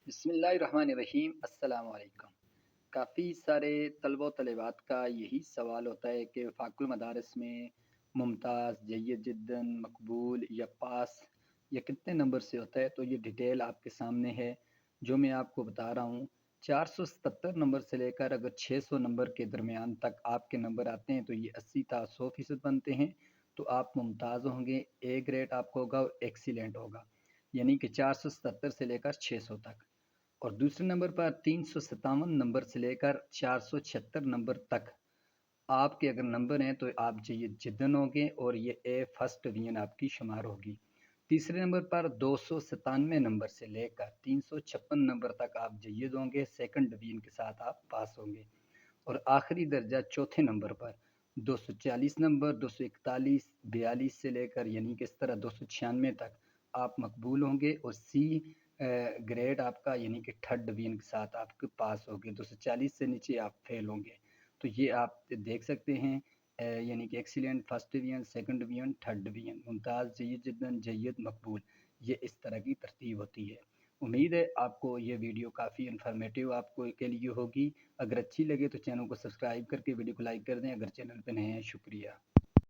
बिस्मिल्लाहिर्रहमानिर्रहीम। अस्सलाम वालेकुम। काफ़ी सारे तलबा तलेबात का यही सवाल होता है कि वफ़ाक़ुल मदारिस में मुमताज़, जय्यद जिद्दन, मकबूल या पास या कितने नंबर से होता है। तो ये डिटेल आपके सामने है जो मैं आपको बता रहा हूँ। 477 नंबर से लेकर अगर 600 नंबर के दरमियान तक आपके नंबर आते हैं तो ये 80 था 100% बनते हैं। तो आप मुमताज़ होंगे, ए ग्रेड आपको होगा और एक्सीलेंट होगा, यानी कि 477 से लेकर 600 तक। और दूसरे नंबर पर 357 नंबर से लेकर 476 नंबर तक आपके अगर नंबर हैं तो आप जय्यद जिद्दन होंगे और ये ए फर्स्ट डिवीजन आपकी शुमार होगी। तीसरे नंबर पर 297 नंबर से लेकर 356 नंबर तक आप जय्यद होंगे, सेकंड डिवीजन के साथ आप पास होंगे। और आखिरी दर्जा चौथे नंबर पर 240 नंबर, 241, 42 से लेकर यानी कि इस तरह 296 तक आप मकबूल होंगे। और सी ग्रेड आपका यानी कि थर्ड डिवीजन के साथ आपके पास होंगे। 240 से नीचे आप फेल होंगे। तो ये आप देख सकते हैं, यानी कि excellent, first division, second division, third division, मुमताज़, जय्यद जिद्दन, जय्यद, मकबूल, ये इस तरह की तरतीब होती है। उम्मीद है आपको ये वीडियो काफ़ी इन्फॉर्मेटिव आपको के लिए होगी। अगर अच्छी लगे तो चैनल को सब्सक्राइब करके वीडियो को लाइक कर दें। अगर चैनल पर नए हैं, शुक्रिया।